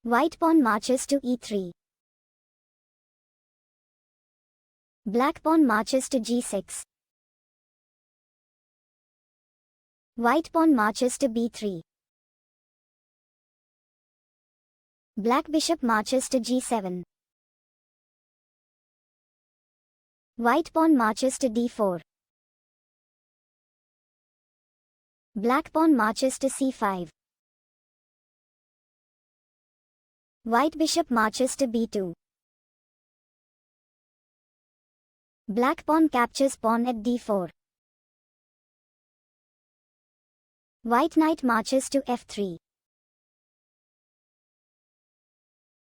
White pawn marches to e3. Black pawn marches to g6. White pawn marches to b3. Black bishop marches to g7. White pawn marches to d4. Black pawn marches to c5. White bishop marches to b2. Black pawn captures pawn at d4. White knight marches to f3.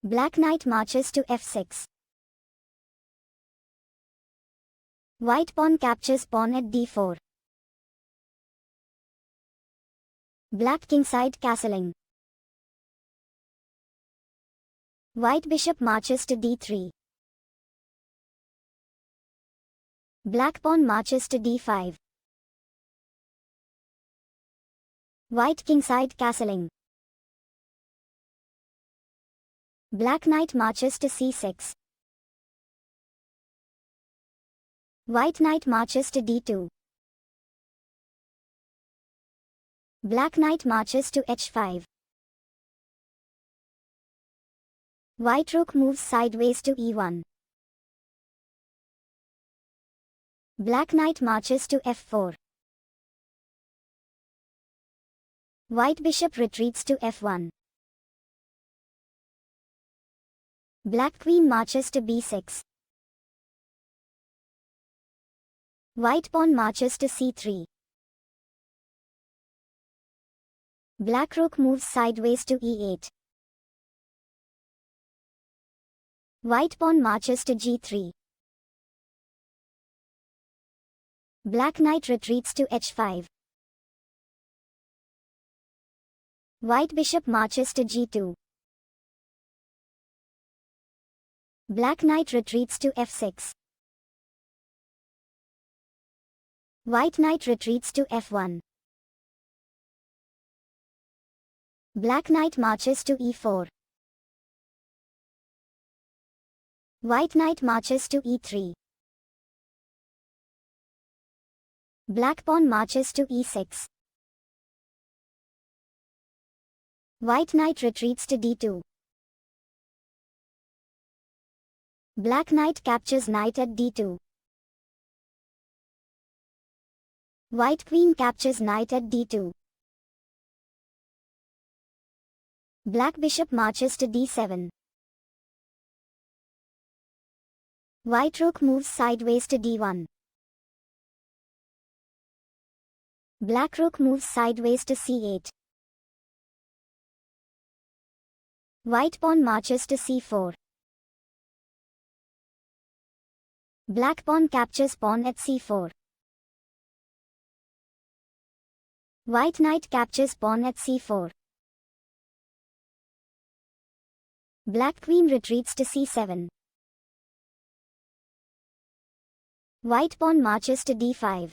Black knight marches to f6. White pawn captures pawn at d4. Black kingside castling. White bishop marches to d3. Black pawn marches to d5. White kingside castling. Black knight marches to c6. White knight marches to d2. Black knight marches to h5. White rook moves sideways to e1. Black knight marches to f4. White bishop retreats to f1. Black queen marches to b6. White pawn marches to c3. Black rook moves sideways to e8. White pawn marches to g3. Black knight retreats to h5. White bishop marches to g2. Black knight retreats to f6. White knight retreats to f1. Black knight marches to e4. White knight marches to e3. Black pawn marches to e6. White knight retreats to d2. Black knight captures knight at d2. White queen captures knight at d2. Black bishop marches to d7. White rook moves sideways to d1. Black rook moves sideways to c8. White pawn marches to c4. Black pawn captures pawn at c4. White knight captures pawn at c4. Black queen retreats to c7. White pawn marches to d5.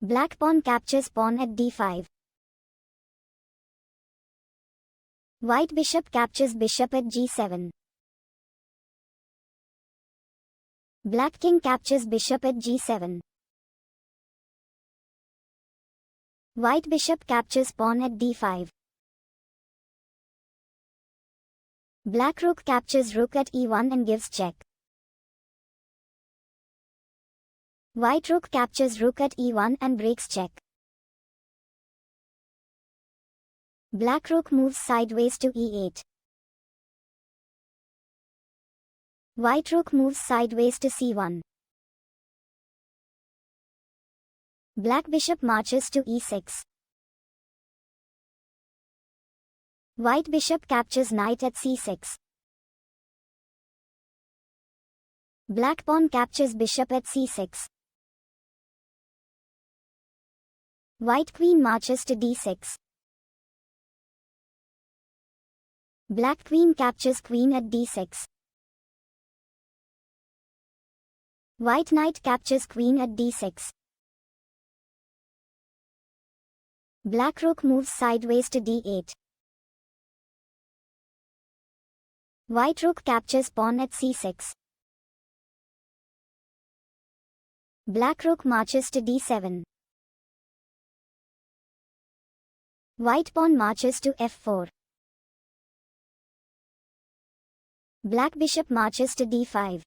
Black pawn captures pawn at d5. White bishop captures bishop at g7. Black king captures bishop at g7. White bishop captures pawn at d5. Black rook captures rook at e1 and gives check. White rook captures rook at e1 and breaks check. Black rook moves sideways to e8. White rook moves sideways to c1. Black bishop marches to e6. White bishop captures knight at c6. Black pawn captures bishop at c6. White queen marches to d6. Black queen captures queen at d6. White knight captures queen at d6. Black rook moves sideways to d8. White rook captures pawn at c6. Black rook marches to d7. White pawn marches to f4. Black bishop marches to d5.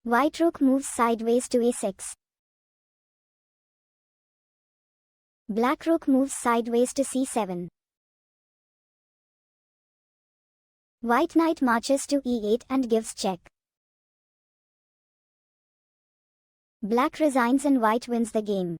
White rook moves sideways to a6. Black rook moves sideways to c7. White knight marches to e8 and gives check. Black resigns and white wins the game.